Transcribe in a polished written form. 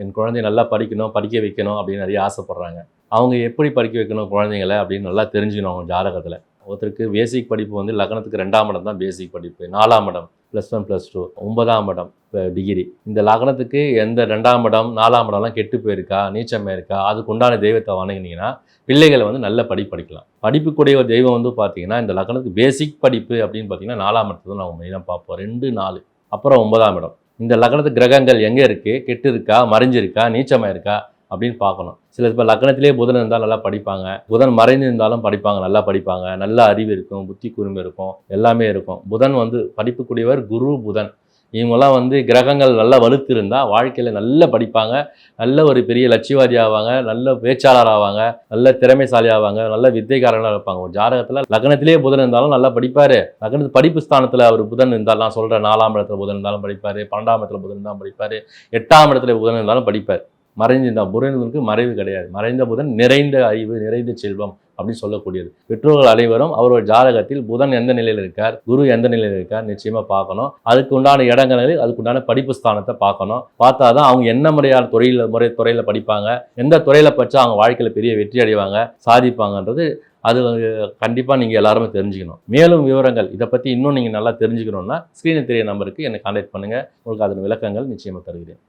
என் குழந்தைய நல்லா படிக்கணும், படிக்க வைக்கணும் அப்படின்னு நிறைய ஆசைப்படுறாங்க. அவங்க எப்படி படிக்க வைக்கணும் குழந்தைங்கள அப்படின்னு நல்லா தெரிஞ்சுக்கணும் அவங்க ஜாதகத்தில். ஒருத்தருக்கு பேசிக் படிப்பு வந்து லக்னத்துக்கு 2ஆம் இடம் தான் பேசிக் படிப்பு, 4ஆம் இடம் +1 +2, 9ஆம் இடம் டிகிரி. இந்த லக்னத்துக்கு எந்த 2ஆம் இடம் 4ஆம் இடம்லாம் கெட்டு போயிருக்கா, நீச்சமாக இருக்கா, அதுக்கு உண்டான தெய்வத்தை வணங்கினீங்கன்னா பிள்ளைகளை வந்து நல்ல படிக்கலாம். படிப்புக்குடைய ஒரு தெய்வம் வந்து பார்த்தீங்கன்னா இந்த லக்னத்துக்கு பேசிக் படிப்பு அப்படின்னு பார்த்தீங்கன்னா 4ஆம் இடத்தை தான் நம்ம மெயினாக பார்ப்போம். 2, 4 அப்புறம் 9ஆம் இடம். இந்த லக்னத்து கிரகங்கள் எங்கே இருக்குது, கெட்டு இருக்கா, மறைஞ்சிருக்கா, நீச்சமாக இருக்கா அப்படின்னு பார்க்கணும். சில இப்போ லக்னத்திலே புதன் இருந்தால் நல்லா படிப்பாங்க, புதன் மறைந்து இருந்தாலும் படிப்பாங்க, நல்லா படிப்பாங்க, நல்ல அறிவு இருக்கும், புத்தி கூர்மை இருக்கும், எல்லாமே இருக்கும். புதன் வந்து படிப்புக்குரியவர் குரு புதன். இவங்கெல்லாம் வந்து கிரகங்கள் நல்லா வலுத்து இருந்தால் வாழ்க்கையில் நல்லா படிப்பாங்க, நல்ல ஒரு பெரிய லட்சியவாதி ஆவாங்க, நல்ல பேச்சாளர் ஆவாங்க, நல்ல திறமைசாலி ஆவாங்க, நல்ல வித்தைக்காரங்களாக இருப்பாங்க. ஒரு ஜாதகத்தில் லக்னத்திலே புதன் இருந்தாலும் நல்லா படிப்பார். லக்னத்து படிப்பு ஸ்தானத்தில் அவர் புதன் இருந்தால், நான் சொல்கிறேன் 4ஆம் இடத்துல புதன் இருந்தாலும் படிப்பார், 12ஆம் இடத்துல புதன் இருந்தாலும் படிப்பார், 8ஆம் இடத்துல புதன் இருந்தாலும் படிப்பார். மறைந்த புதனுக்கு மறைவு கிடையாது. மறைந்த புதன் நிறைந்த அறிவு, நிறைந்த செல்வம் அப்படின்னு சொல்லக்கூடியது. பெற்றோர்கள் அனைவரும் அவரோட ஜாதகத்தில் புதன் எந்த நிலையில் இருக்கார், குரு எந்த நிலையில் இருக்கார் நிச்சயமா பார்க்கணும். அதுக்கு உண்டான இடங்களில் அதுக்கு உண்டான படிப்பு ஸ்தானத்தை பார்க்கணும். பார்த்தாதான் அவங்க என்ன முறையான துறையில் படிப்பாங்க, எந்த துறையில் படித்தா அவங்க வாழ்க்கையில் பெரிய வெற்றி அடைவாங்க, சாதிப்பாங்கன்றது அது கண்டிப்பாக நீங்கள் எல்லாருமே தெரிஞ்சுக்கணும். மேலும் விவரங்கள் இதை பற்றி இன்னும் நீங்கள் நல்லா தெரிஞ்சுக்கணுன்னா ஸ்க்ரீனில் தெரிய நம்பருக்கு என்னை கான்டாக்ட் பண்ணுங்கள். உங்களுக்கு அதன் விளக்கங்கள் நிச்சயமாக தருகிறேன்.